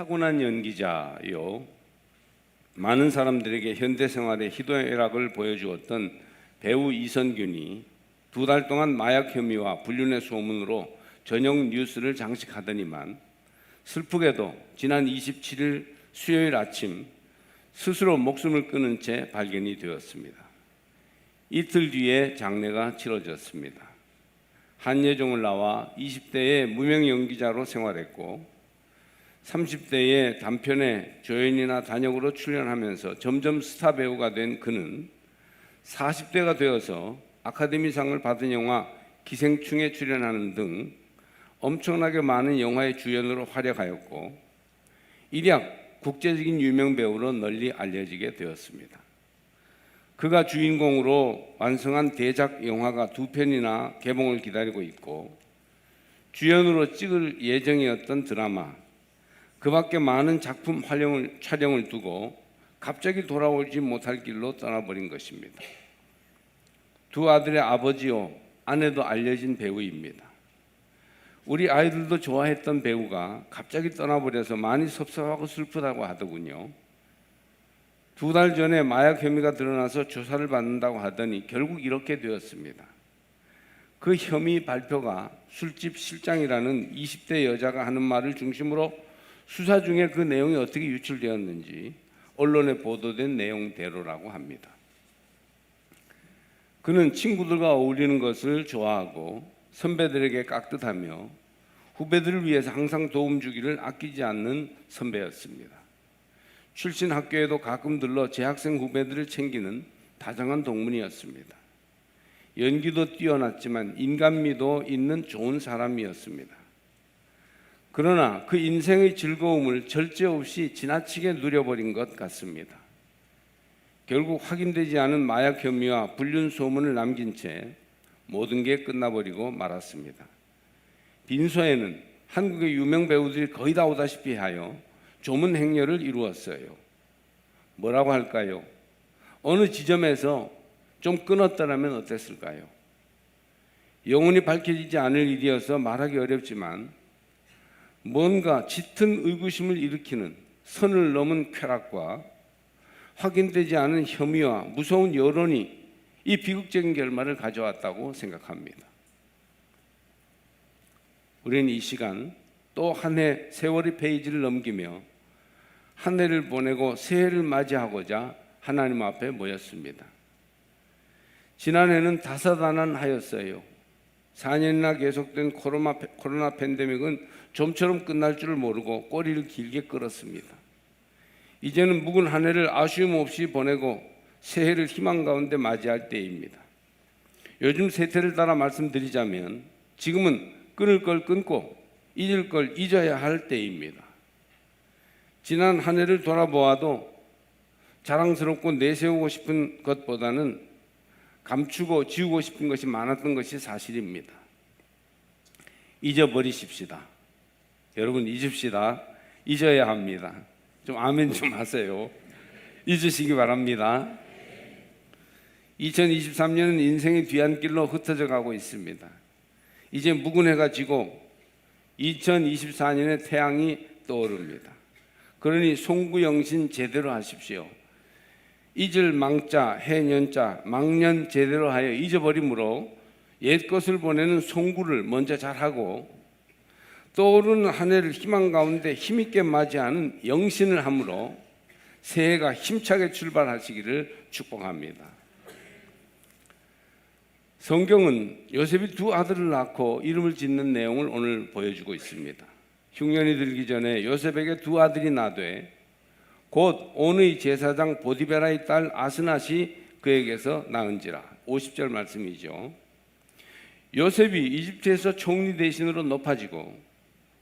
타고난 연기자요. 많은 사람들에게 현대 생활의 희노애락을 보여주었던 배우 이선균이 2달 동안 마약 혐의와 불륜의 소문으로 저녁 뉴스를 장식하더니만 슬프게도 지난 27일 수요일 아침 스스로 목숨을 끊은 채 발견이 되었습니다. 이틀 뒤에 장례가 치러졌습니다. 한예종을 나와 20대의 무명 연기자로 생활했고 30대의 단편의 조연이나 단역으로 출연하면서 점점 스타 배우가 된 그는 40대가 되어서 아카데미상을 받은 영화 기생충에 출연하는 등 엄청나게 많은 영화의 주연으로 활약하였고 일약 국제적인 유명 배우로 널리 알려지게 되었습니다. 그가 주인공으로 완성한 대작 영화가 2편이나 개봉을 기다리고 있고 주연으로 찍을 예정이었던 드라마 그 밖에 많은 작품 촬영을 두고 갑자기 돌아오지 못할 길로 떠나버린 것입니다. 2 아들의 아버지요 아내도 알려진 배우입니다. 우리 아이들도 좋아했던 배우가 갑자기 떠나버려서 많이 섭섭하고 슬프다고 하더군요. 2달 전에 마약 혐의가 드러나서 조사를 받는다고 하더니 결국 이렇게 되었습니다. 그 혐의 발표가 술집 실장이라는 20대 여자가 하는 말을 중심으로 수사 중에 그 내용이 어떻게 유출되었는지 언론에 보도된 내용대로라고 합니다. 그는 친구들과 어울리는 것을 좋아하고 선배들에게 깍듯하며 후배들을 위해서 항상 도움 주기를 아끼지 않는 선배였습니다. 출신 학교에도 가끔 들러 재학생 후배들을 챙기는 다정한 동문이었습니다. 연기도 뛰어났지만 인간미도 있는 좋은 사람이었습니다. 그러나 그 인생의 즐거움을 절제 없이 지나치게 누려버린 것 같습니다. 결국 확인되지 않은 마약 혐의와 불륜 소문을 남긴 채 모든 게 끝나버리고 말았습니다. 빈소에는 한국의 유명 배우들이 거의 다 오다시피 하여 조문 행렬을 이루었어요. 뭐라고 할까요? 어느 지점에서 좀 끊었더라면 어땠을까요? 영원히 밝혀지지 않을 일이어서 말하기 어렵지만 뭔가 짙은 의구심을 일으키는 선을 넘은 쾌락과 확인되지 않은 혐의와 무서운 여론이 이 비극적인 결말을 가져왔다고 생각합니다. 우리는 이 시간 또 한 해 세월의 페이지를 넘기며 한 해를 보내고 새해를 맞이하고자 하나님 앞에 모였습니다. 지난해는 다사다난하였어요. 4년이나 계속된 코로나 팬데믹은 좀처럼 끝날 줄 모르고 꼬리를 길게 끌었습니다. 이제는 묵은 한 해를 아쉬움 없이 보내고 새해를 희망 가운데 맞이할 때입니다. 요즘 세태를 따라 말씀드리자면 지금은 끊을 걸 끊고 잊을 걸 잊어야 할 때입니다. 지난 한 해를 돌아보아도 자랑스럽고 내세우고 싶은 것보다는 감추고 지우고 싶은 것이 많았던 것이 사실입니다. 잊어버리십시다. 여러분 잊읍시다. 잊어야 합니다. 좀 아멘 좀 하세요. 잊으시기 바랍니다. 2023년은 인생의 뒤안길로 흩어져 가고 있습니다. 이제 묵은 해가 지고 2024년의 태양이 떠오릅니다. 그러니 송구영신 제대로 하십시오. 잊을 망자, 해년자, 망년 제대로 하여 잊어버림으로 옛 것을 보내는 송구를 먼저 잘하고 떠오르는 한 해를 희망 가운데 힘있게 맞이하는 영신을 함으로 새해가 힘차게 출발하시기를 축복합니다. 성경은 요셉이 2 아들을 낳고 이름을 짓는 내용을 오늘 보여주고 있습니다. 흉년이 들기 전에 요셉에게 2 아들이 나되 곧 온의 제사장 보디베라의 딸 아스낫이 그에게서 낳은지라. 50절 말씀이죠. 요셉이 이집트에서 총리 대신으로 높아지고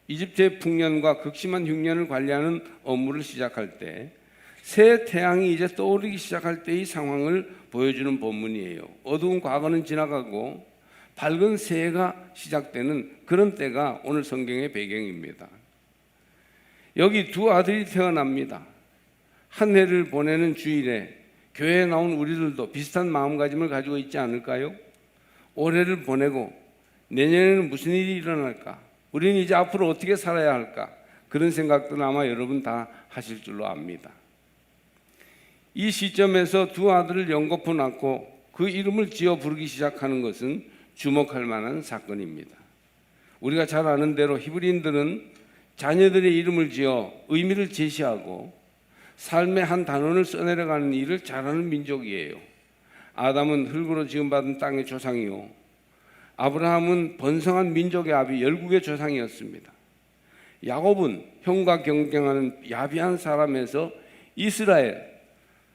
이집트의 풍년과 극심한 흉년을 관리하는 업무를 시작할 때 새 태양이 이제 떠오르기 시작할 때의 상황을 보여주는 본문이에요. 어두운 과거는 지나가고 밝은 새해가 시작되는 그런 때가 오늘 성경의 배경입니다. 여기 2 아들이 태어납니다. 한 해를 보내는 주일에 교회에 나온 우리들도 비슷한 마음가짐을 가지고 있지 않을까요? 올해를 보내고 내년에는 무슨 일이 일어날까? 우리는 이제 앞으로 어떻게 살아야 할까? 그런 생각들은 아마 여러분 다 하실 줄로 압니다. 이 시점에서 두 아들을 연거푸 낳고 그 이름을 지어 부르기 시작하는 것은 주목할 만한 사건입니다. 우리가 잘 아는 대로 히브리인들은 자녀들의 이름을 지어 의미를 제시하고 삶의 한 단원을 써내려가는 일을 잘하는 민족이에요. 아담은 흙으로 지음받은 땅의 조상이요, 아브라함은 번성한 민족의 아비 열국의 조상이었습니다. 야곱은 형과 경쟁하는 야비한 사람에서 이스라엘,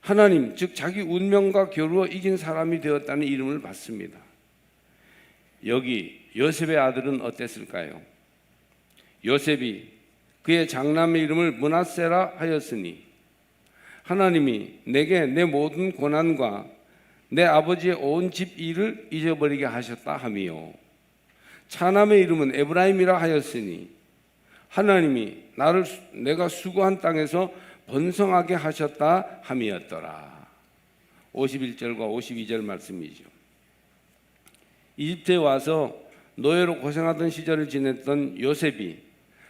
하나님, 즉 자기 운명과 겨루어 이긴 사람이 되었다는 이름을 받습니다. 여기 요셉의 아들은 어땠을까요? 요셉이 그의 장남의 이름을 므낫세라 하였으니 하나님이 내게 내 모든 고난과 내 아버지의 온 집 일을 잊어버리게 하셨다 하미요, 차남의 이름은 에브라임이라 하였으니 하나님이 나를 내가 수고한 땅에서 번성하게 하셨다 함이었더라. 51절과 52절 말씀이죠. 이집트에 와서 노예로 고생하던 시절을 지냈던 요셉이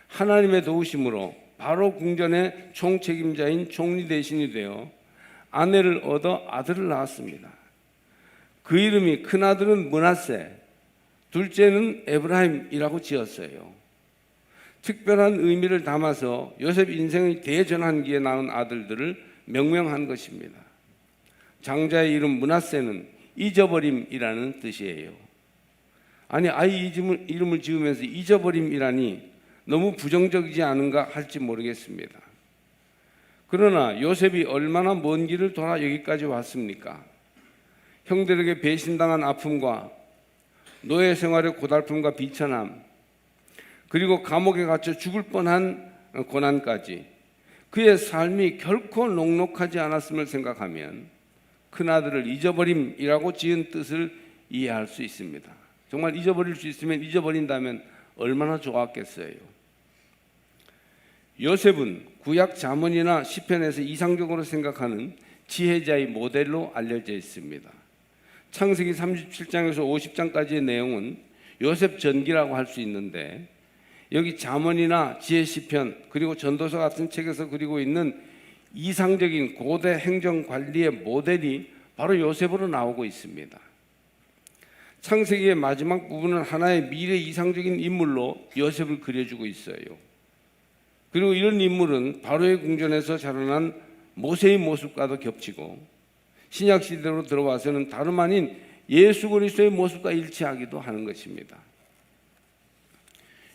하나님의 도우심으로 바로 궁전의 총책임자인 총리 대신이 되어 아내를 얻어 아들을 낳았습니다. 그 이름이 큰아들은 므낫세, 둘째는 에브라임이라고 지었어요. 특별한 의미를 담아서 요셉 인생의 대전환기에 낳은 아들들을 명명한 것입니다. 장자의 이름 므낫세는 잊어버림이라는 뜻이에요. 아니, 아이 이름을 지으면서 잊어버림이라니 너무 부정적이지 않은가 할지 모르겠습니다. 그러나 요셉이 얼마나 먼 길을 돌아 여기까지 왔습니까? 형들에게 배신당한 아픔과 노예 생활의 고달픔과 비천함, 그리고 감옥에 갇혀 죽을 뻔한 고난까지 그의 삶이 결코 녹록하지 않았음을 생각하면 큰아들을 잊어버림이라고 지은 뜻을 이해할 수 있습니다. 정말 잊어버릴 수 있으면 잊어버린다면 얼마나 좋았겠어요. 요셉은 구약 잠언이나 시편에서 이상적으로 생각하는 지혜자의 모델로 알려져 있습니다. 창세기 37장에서 50장까지의 내용은 요셉 전기라고 할 수 있는데, 여기 잠언이나 지혜 시편 그리고 전도서 같은 책에서 그리고 있는 이상적인 고대 행정 관리의 모델이 바로 요셉으로 나오고 있습니다. 창세기의 마지막 부분은 하나의 미래 이상적인 인물로 요셉을 그려주고 있어요. 그리고 이런 인물은 바로의 궁전에서 자라난 모세의 모습과도 겹치고 신약 시대로 들어와서는 다름 아닌 예수 그리스도의 모습과 일치하기도 하는 것입니다.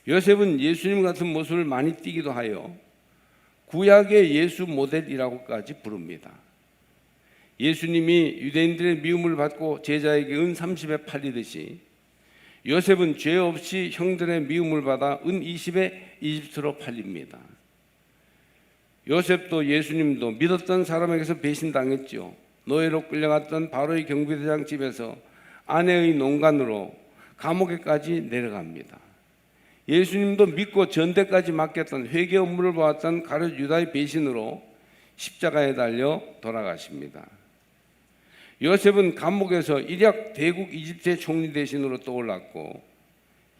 요셉은 예수님 같은 모습을 많이 띠기도 하여 구약의 예수 모델이라고까지 부릅니다. 예수님이 유대인들의 미움을 받고 제자에게 은 30에 팔리듯이 요셉은 죄 없이 형들의 미움을 받아 은 20에 이집트로 팔립니다. 요셉도 예수님도 믿었던 사람에게서 배신당했죠. 노예로 끌려갔던 바로의 경비대장 집에서 아내의 농간으로 감옥에까지 내려갑니다. 예수님도 믿고 전대까지 맡겼던 회개 업무를 보았던 가룟 유다의 배신으로 십자가에 달려 돌아가십니다. 요셉은 감옥에서 일약 대국 이집트의 총리 대신으로 떠올랐고,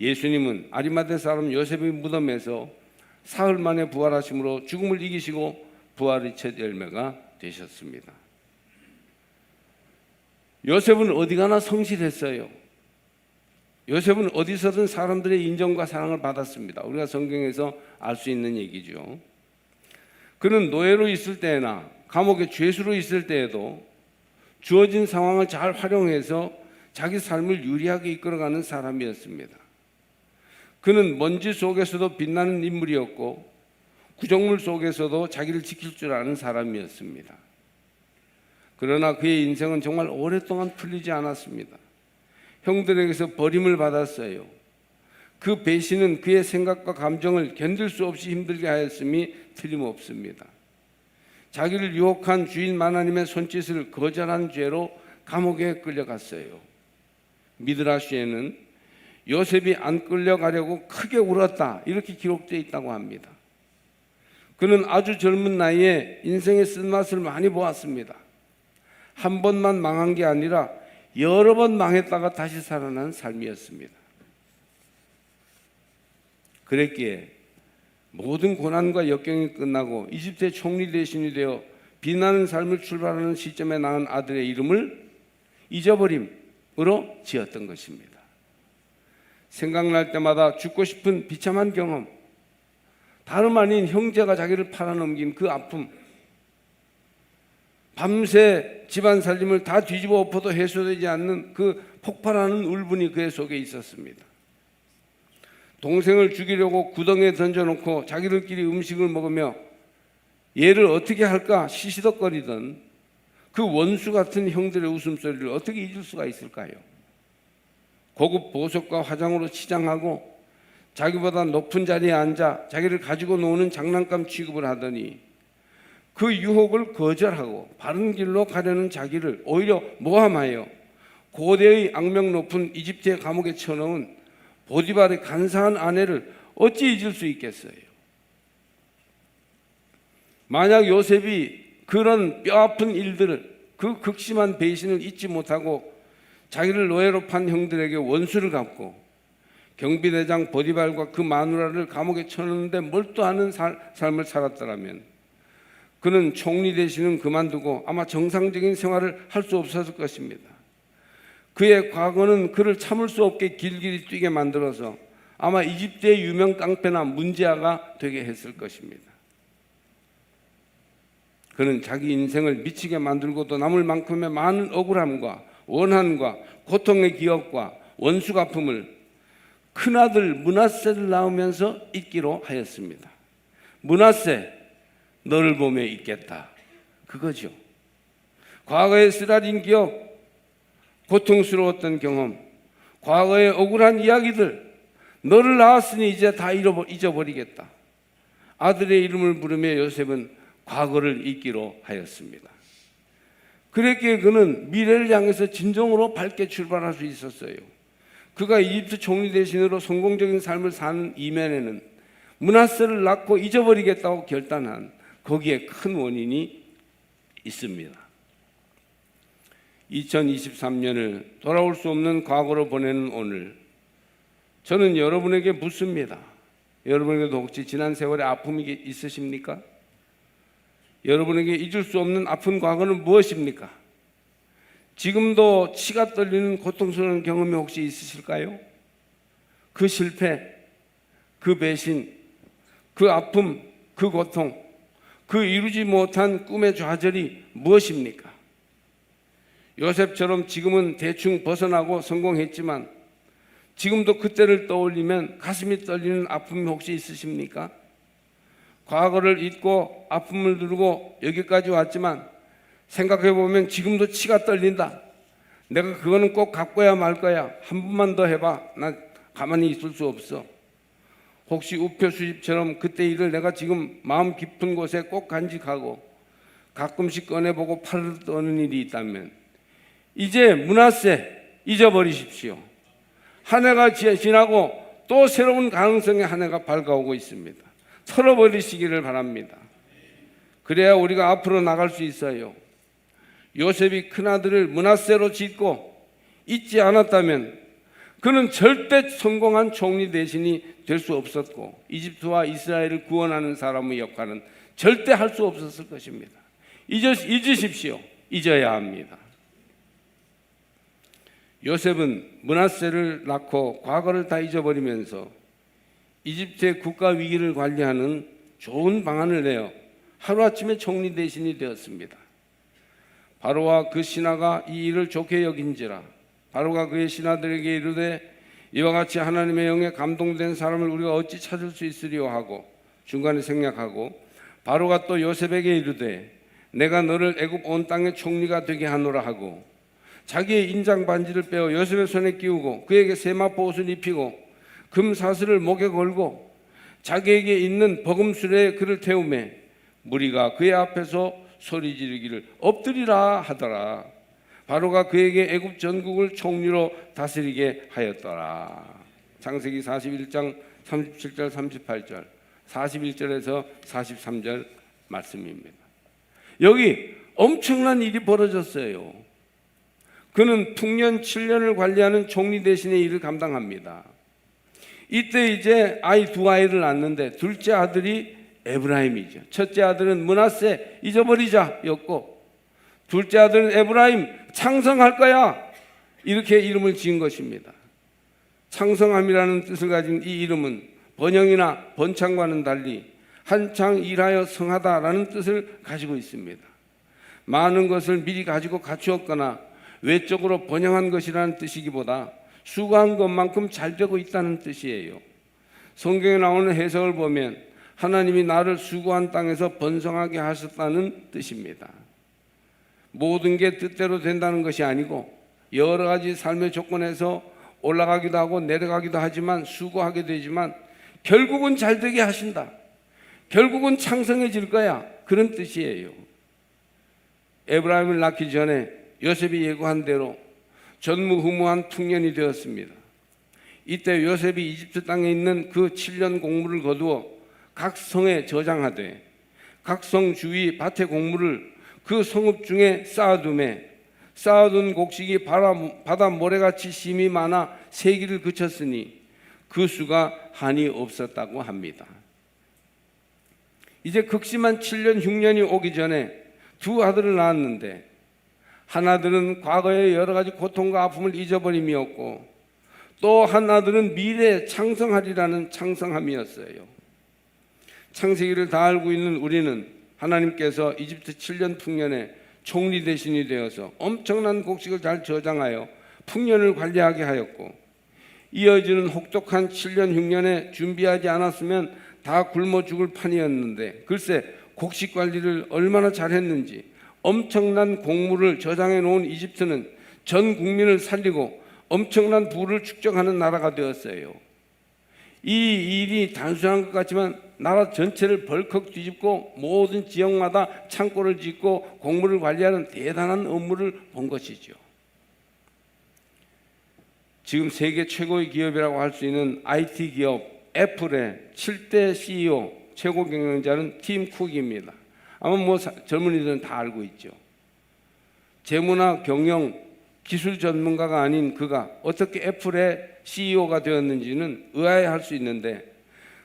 예수님은 아리마대 사람 요셉의 무덤에서 사흘 만에 부활하심으로 죽음을 이기시고 부활의 첫 열매가 되셨습니다. 요셉은 어디 가나 성실했어요. 요셉은 어디서든 사람들의 인정과 사랑을 받았습니다. 우리가 성경에서 알 수 있는 얘기죠. 그는 노예로 있을 때나 감옥의 죄수로 있을 때에도 주어진 상황을 잘 활용해서 자기 삶을 유리하게 이끌어가는 사람이었습니다. 그는 먼지 속에서도 빛나는 인물이었고 구정물 속에서도 자기를 지킬 줄 아는 사람이었습니다. 그러나 그의 인생은 정말 오랫동안 풀리지 않았습니다. 형들에게서 버림을 받았어요. 그 배신은 그의 생각과 감정을 견딜 수 없이 힘들게 하였음이 틀림없습니다. 자기를 유혹한 주인 마나님의 손짓을 거절한 죄로 감옥에 끌려갔어요. 미드라시에는 요셉이 안 끌려가려고 크게 울었다, 이렇게 기록되어 있다고 합니다. 그는 아주 젊은 나이에 인생의 쓴맛을 많이 보았습니다. 한 번만 망한 게 아니라 여러 번 망했다가 다시 살아난 삶이었습니다. 그랬기에 모든 고난과 역경이 끝나고 이집트의 총리 대신이 되어 빛나는 삶을 출발하는 시점에 낳은 아들의 이름을 잊어버림으로 지었던 것입니다. 생각날 때마다 죽고 싶은 비참한 경험, 다름 아닌 형제가 자기를 팔아넘긴 그 아픔, 밤새 집안 살림을 다 뒤집어 엎어도 해소되지 않는 그 폭발하는 울분이 그의 속에 있었습니다. 동생을 죽이려고 구덩이에 던져놓고 자기들끼리 음식을 먹으며 얘를 어떻게 할까 시시덕거리던 그 원수 같은 형들의 웃음소리를 어떻게 잊을 수가 있을까요? 고급 보석과 화장으로 치장하고 자기보다 높은 자리에 앉아 자기를 가지고 노는 장난감 취급을 하더니 그 유혹을 거절하고 바른 길로 가려는 자기를 오히려 모함하여 고대의 악명 높은 이집트의 감옥에 쳐넣은 보디발의 간사한 아내를 어찌 잊을 수 있겠어요? 만약 요셉이 그런 뼈아픈 일들을, 그 극심한 배신을 잊지 못하고 자기를 노예로 판 형들에게 원수를 갚고 경비대장 보디발과 그 마누라를 감옥에 쳐넣는데 몰두하는 삶을 살았더라면 그는 총리 대신은 그만두고 아마 정상적인 생활을 할 수 없었을 것입니다. 그의 과거는 그를 참을 수 없게 길길이 뛰게 만들어서 아마 이집트의 유명 깡패나 문제아가 되게 했을 것입니다. 그는 자기 인생을 미치게 만들고 또 남을 만큼의 많은 억울함과 원한과 고통의 기억과 원수 갚음을 큰아들 므낫세를 낳으면서 잊기로 하였습니다. 므낫세, 너를 보며 잊겠다. 그거죠. 과거의 쓰라린 기억, 고통스러웠던 경험, 과거의 억울한 이야기들, 너를 낳았으니 이제 다 잊어버리겠다. 아들의 이름을 부르며 요셉은 과거를 잊기로 하였습니다. 그랬기에 그는 미래를 향해서 진정으로 밝게 출발할 수 있었어요. 그가 이집트 총리 대신으로 성공적인 삶을 사는 이면에는 므낫세를 낳고 잊어버리겠다고 결단한 거기에 큰 원인이 있습니다. 2023년을 돌아올 수 없는 과거로 보내는 오늘, 저는 여러분에게 묻습니다. 여러분에게도 혹시 지난 세월의 아픔이 있으십니까? 여러분에게 잊을 수 없는 아픈 과거는 무엇입니까? 지금도 치가 떨리는 고통스러운 경험이 혹시 있으실까요? 그 실패, 그 배신, 그 아픔, 그 고통, 그 이루지 못한 꿈의 좌절이 무엇입니까? 요셉처럼 지금은 대충 벗어나고 성공했지만 지금도 그때를 떠올리면 가슴이 떨리는 아픔이 혹시 있으십니까? 과거를 잊고 아픔을 누르고 여기까지 왔지만 생각해보면 지금도 치가 떨린다. 내가 그거는 꼭 갖고야 말 거야. 한 번만 더 해봐. 나 가만히 있을 수 없어. 혹시 우표 수집처럼 그때 일을 내가 지금 마음 깊은 곳에 꼭 간직하고 가끔씩 꺼내보고 팔을 떠는 일이 있다면 이제 므낫세 잊어버리십시오. 한 해가 지나고 또 새로운 가능성의 한 해가 밝아오고 있습니다. 털어버리시기를 바랍니다. 그래야 우리가 앞으로 나갈 수 있어요. 요셉이 큰아들을 므낫세로 짓고 잊지 않았다면 그는 절대 성공한 총리 대신이 될 수 없었고 이집트와 이스라엘을 구원하는 사람의 역할은 절대 할 수 없었을 것입니다. 잊으십시오. 잊어야 합니다. 요셉은 므낫세를 낳고 과거를 다 잊어버리면서 이집트의 국가 위기를 관리하는 좋은 방안을 내어 하루아침에 총리 대신이 되었습니다. 바로와 그 신하가 이 일을 좋게 여긴지라 바로가 그의 신하들에게 이르되 이와 같이 하나님의 영에 감동된 사람을 우리가 어찌 찾을 수 있으리요 하고 중간에 생략하고 바로가 또 요셉에게 이르되 내가 너를 애굽 온 땅의 총리가 되게 하노라 하고 자기의 인장 반지를 빼어 요셉의 손에 끼우고 그에게 세마포 옷을 입히고 금 사슬을 목에 걸고 자기에게 있는 버금술에 그를 태우매 무리가 그의 앞에서 소리 지르기를 엎드리라 하더라. 바로가 그에게 애굽 전국을 총리로 다스리게 하였더라. 창세기 41장 37절 38절 41절에서 43절 말씀입니다. 여기 엄청난 일이 벌어졌어요. 그는 풍년 7년을 관리하는 총리 대신의 일을 감당합니다. 이때 이제 두 아이를 낳는데 둘째 아들이 에브라임이죠. 첫째 아들은 므낫세 잊어버리자였고 둘째 아들은 에브라임 창성할 거야 이렇게 이름을 지은 것입니다. 창성함이라는 뜻을 가진 이 이름은 번영이나 번창과는 달리 한창 일하여 성하다라는 뜻을 가지고 있습니다. 많은 것을 미리 가지고 갖추었거나 외적으로 번영한 것이라는 뜻이기보다 수고한 것만큼 잘 되고 있다는 뜻이에요. 성경에 나오는 해석을 보면 하나님이 나를 수고한 땅에서 번성하게 하셨다는 뜻입니다. 모든 게 뜻대로 된다는 것이 아니고 여러 가지 삶의 조건에서 올라가기도 하고 내려가기도 하지만 수고하게 되지만 결국은 잘 되게 하신다. 결국은 창성해질 거야. 그런 뜻이에요. 에브라임을 낳기 전에 요셉이 예고한 대로 전무후무한 풍년이 되었습니다. 이때 요셉이 이집트 땅에 있는 그 7년 곡물을 거두어 각 성에 저장하되 각 성 주위 밭의 곡물을 그 성읍 중에 쌓아둔 곡식이 바다 모래같이 심이 많아 세기를 그쳤으니 그 수가 한이 없었다고 합니다. 이제 극심한 7년 흉년이 오기 전에 두 아들을 낳았는데 한 아들은 과거의 여러 가지 고통과 아픔을 잊어버림이었고 또 한 아들은 미래에 창성하리라는 창성함이었어요. 창세기를 다 알고 있는 우리는 하나님께서 이집트 7년 풍년에 총리 대신이 되어서 엄청난 곡식을 잘 저장하여 풍년을 관리하게 하였고 이어지는 혹독한 7년 흉년에 준비하지 않았으면 다 굶어 죽을 판이었는데 글쎄 곡식 관리를 얼마나 잘했는지 엄청난 곡물을 저장해 놓은 이집트는 전 국민을 살리고 엄청난 부를 축적하는 나라가 되었어요. 이 일이 단순한 것 같지만 나라 전체를 벌컥 뒤집고 모든 지역마다 창고를 짓고 곡물을 관리하는 대단한 업무를 본 것이죠. 지금 세계 최고의 기업이라고 할 수 있는 IT 기업 애플의 7대 CEO 최고 경영자는 팀 쿡입니다. 아마 젊은이들은 다 알고 있죠. 재무나 경영, 기술 전문가가 아닌 그가 어떻게 애플의 CEO가 되었는지는 의아해할 수 있는데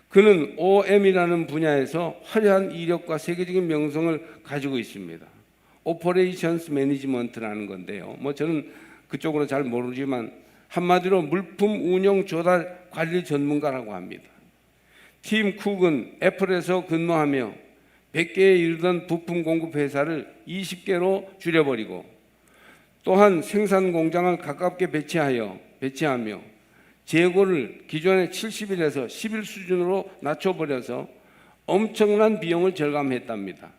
그는 OM이라는 분야에서 화려한 이력과 세계적인 명성을 가지고 있습니다. Operations Management라는 건데요. 저는 그쪽으로 잘 모르지만 한마디로 물품 운영 조달 관리 전문가라고 합니다. 팀 쿡은 애플에서 근무하며 100개에 이르던 부품 공급 회사를 20개로 줄여버리고 또한 생산 공장을 가깝게 배치하며 재고를 기존의 70일에서 10일 수준으로 낮춰버려서 엄청난 비용을 절감했답니다.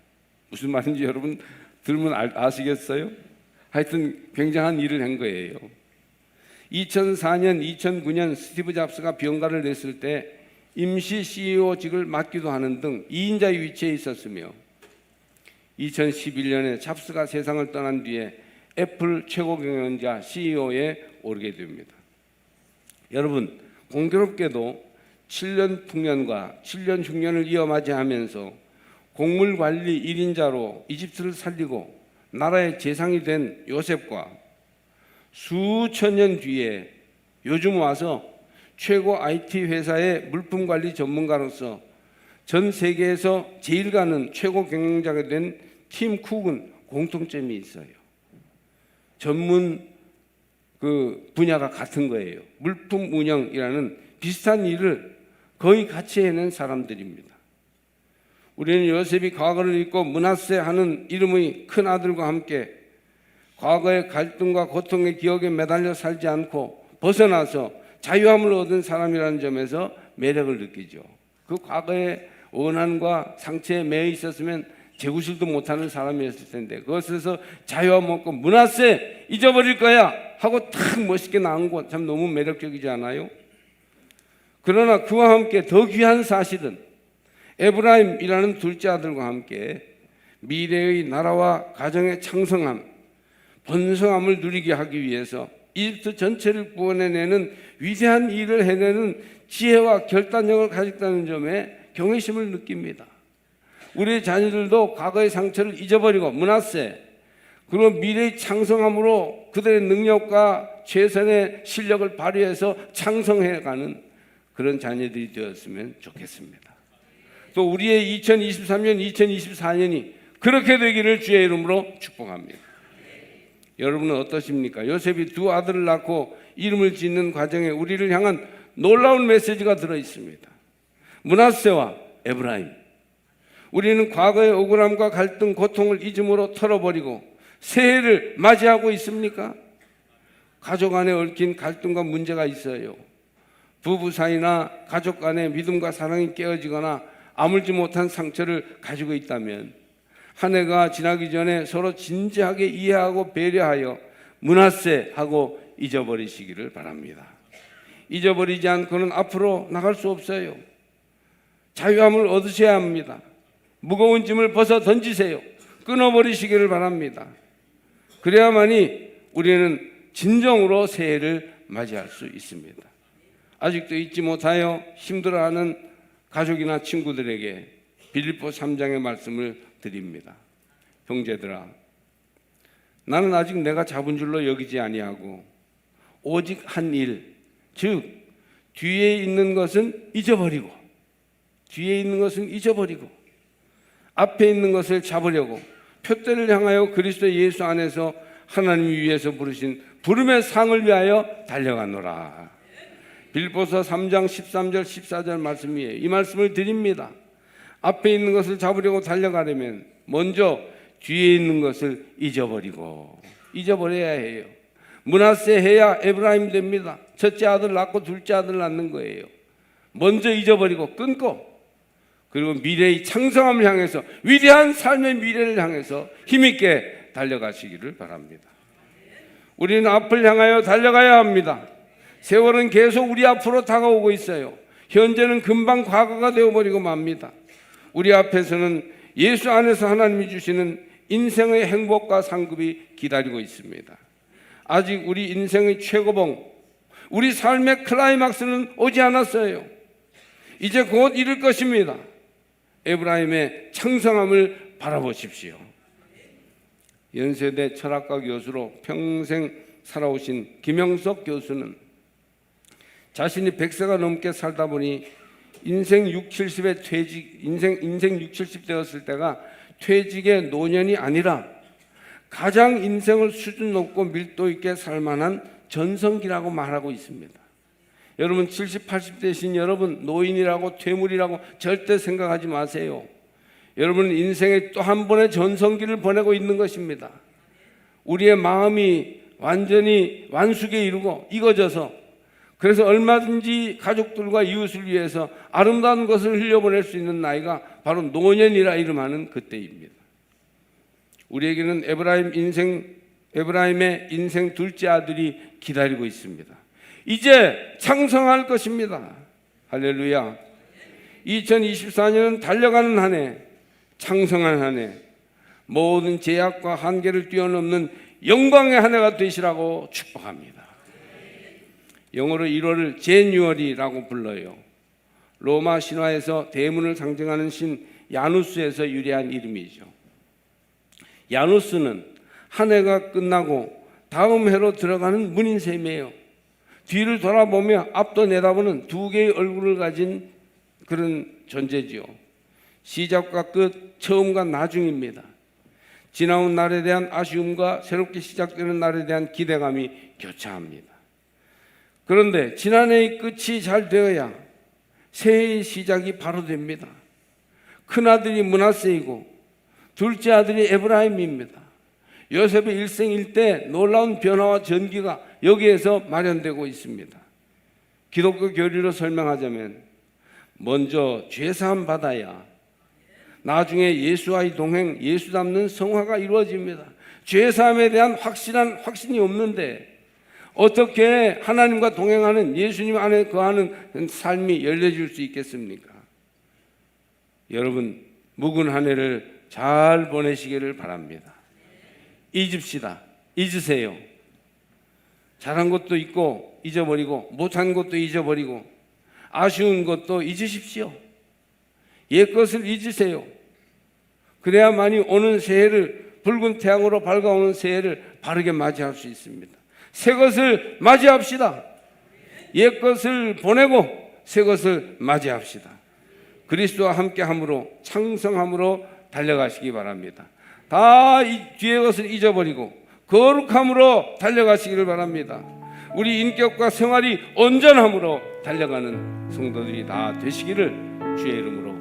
무슨 말인지 여러분 들으면 아시겠어요? 하여튼 굉장한 일을 한 거예요. 2004년, 2009년 스티브 잡스가 병가를 냈을 때 임시 CEO직을 맡기도 하는 등 2인자의 위치에 있었으며 2011년에 잡스가 세상을 떠난 뒤에 애플 최고 경영자 CEO에 오르게 됩니다. 여러분, 공교롭게도 7년 풍년과 7년 흉년을 이어맞이하면서 곡물 관리 1인자로 이집트를 살리고 나라의 재상이 된 요셉과 수천 년 뒤에 요즘 와서 최고 IT 회사의 물품 관리 전문가로서 전 세계에서 제일 가는 최고 경영자가 된 팀 쿡은 공통점이 있어요. 전문 분야가 같은 거예요. 물품 운영이라는 비슷한 일을 거의 같이 해낸 사람들입니다. 우리는 요셉이 과거를 잊고 므낫세 하는 이름의 큰 아들과 함께 과거의 갈등과 고통의 기억에 매달려 살지 않고 벗어나서 자유함을 얻은 사람이라는 점에서 매력을 느끼죠. 그 과거의 원한과 상처에 매여 있었으면 재구실도 못하는 사람이었을 텐데 그것에서 자유함 얻고 므낫세 잊어버릴 거야 하고 탁 멋있게 나온 거 참 너무 매력적이지 않아요? 그러나 그와 함께 더 귀한 사실은 에브라임이라는 둘째 아들과 함께 미래의 나라와 가정의 창성함, 번성함을 누리게 하기 위해서 이집트 전체를 구원해내는 위대한 일을 해내는 지혜와 결단력을 가졌다는 점에 경외심을 느낍니다. 우리의 자녀들도 과거의 상처를 잊어버리고 므낫세 그리고 미래의 창성함으로 그들의 능력과 최선의 실력을 발휘해서 창성해가는 그런 자녀들이 되었으면 좋겠습니다. 또 우리의 2023년, 2024년이 그렇게 되기를 주의 이름으로 축복합니다. 여러분은 어떠십니까? 요셉이 두 아들을 낳고 이름을 짓는 과정에 우리를 향한 놀라운 메시지가 들어 있습니다. 므낫세와 에브라임. 우리는 과거의 억울함과 갈등, 고통을 잊음으로 털어버리고 새해를 맞이하고 있습니까? 가족 안에 얽힌 갈등과 문제가 있어요. 부부 사이나 가족 간의 믿음과 사랑이 깨어지거나 아물지 못한 상처를 가지고 있다면 한 해가 지나기 전에 서로 진지하게 이해하고 배려하여 므낫세하고 잊어버리시기를 바랍니다. 잊어버리지 않고는 앞으로 나갈 수 없어요. 자유함을 얻으셔야 합니다. 무거운 짐을 벗어 던지세요. 끊어버리시기를 바랍니다. 그래야만이 우리는 진정으로 새해를 맞이할 수 있습니다. 아직도 잊지 못하여 힘들어하는 가족이나 친구들에게 빌립보 3장의 말씀을 드립니다. 형제들아, 나는 아직 내가 잡은 줄로 여기지 아니하고 오직 한 일, 즉 뒤에 있는 것은 잊어버리고 앞에 있는 것을 잡으려고 표대를 향하여 그리스도 예수 안에서 하나님이 위해서 부르신 부름의 상을 위하여 달려가노라. 빌립보서 3장 13절 14절 말씀이에요. 이 말씀을 드립니다. 앞에 있는 것을 잡으려고 달려가려면 먼저 뒤에 있는 것을 잊어버려야 해요. 므낫세 해야 에브라임 됩니다. 첫째 아들 낳고 둘째 아들 낳는 거예요. 먼저 잊어버리고 끊고, 그리고 미래의 창성함을 향해서, 위대한 삶의 미래를 향해서 힘있게 달려가시기를 바랍니다. 우리는 앞을 향하여 달려가야 합니다. 세월은 계속 우리 앞으로 다가오고 있어요. 현재는 금방 과거가 되어버리고 맙니다. 우리 앞에서는 예수 안에서 하나님이 주시는 인생의 행복과 상급이 기다리고 있습니다. 아직 우리 인생의 최고봉, 우리 삶의 클라이막스는 오지 않았어요. 이제 곧 이룰 것입니다. 에브라임의 창성함을 바라보십시오. 연세대 철학과 교수로 평생 살아오신 김영석 교수는 자신이 100세가 넘게 살다 보니 인생 6, 70의 퇴직, 인생 6, 70 되었을 때가 퇴직의 노년이 아니라 가장 인생을 수준 높고 밀도 있게 살만한 전성기라고 말하고 있습니다. 여러분 70, 80대신 여러분 노인이라고 퇴물이라고 절대 생각하지 마세요. 여러분은 인생의 또 한 번의 전성기를 보내고 있는 것입니다. 우리의 마음이 완전히 완숙에 이르고 익어져서, 그래서 얼마든지 가족들과 이웃을 위해서 아름다운 것을 흘려보낼 수 있는 나이가 바로 노년이라 이름하는 그때입니다. 우리에게는 에브라임의 인생 둘째 아들이 기다리고 있습니다. 이제 창성할 것입니다. 할렐루야. 2024년은 달려가는 한 해, 창성한 한 해, 모든 제약과 한계를 뛰어넘는 영광의 한 해가 되시라고 축복합니다. 영어로 1월을 제뉴얼이라고 불러요. 로마 신화에서 대문을 상징하는 신 야누스에서 유래한 이름이죠. 야누스는 한 해가 끝나고 다음 해로 들어가는 문인셈이에요. 뒤를 돌아보며 앞도 내다보는 두 개의 얼굴을 가진 그런 존재지요. 시작과 끝, 처음과 나중입니다. 지나온 날에 대한 아쉬움과 새롭게 시작되는 날에 대한 기대감이 교차합니다. 그런데 지난해의 끝이 잘 되어야 새해의 시작이 바로 됩니다. 큰아들이 므낫세이고 둘째 아들이 에브라임입니다. 요셉의 일생일대 놀라운 변화와 전기가 여기에서 마련되고 있습니다. 기독교 교리로 설명하자면 먼저 죄사함 받아야 나중에 예수와의 동행, 예수 닮는 성화가 이루어집니다. 죄사함에 대한 확신이 없는데 어떻게 하나님과 동행하는, 예수님 안에 거하는 삶이 열려질 수 있겠습니까? 여러분, 묵은 한 해를 잘 보내시기를 바랍니다. 잊으세요. 잘한 것도 있고 잊어버리고, 못한 것도 잊어버리고, 아쉬운 것도 잊으십시오. 옛 것을 잊으세요. 그래야만이 오는 새해를, 붉은 태양으로 밝아오는 새해를 바르게 맞이할 수 있습니다. 새 것을 맞이합시다. 옛 것을 보내고 새 것을 맞이합시다. 그리스도와 함께함으로 창성함으로 달려가시기 바랍니다. 다 뒤의 것을 잊어버리고 거룩함으로 달려가시기를 바랍니다. 우리 인격과 생활이 온전함으로 달려가는 성도들이 다 되시기를 주의 이름으로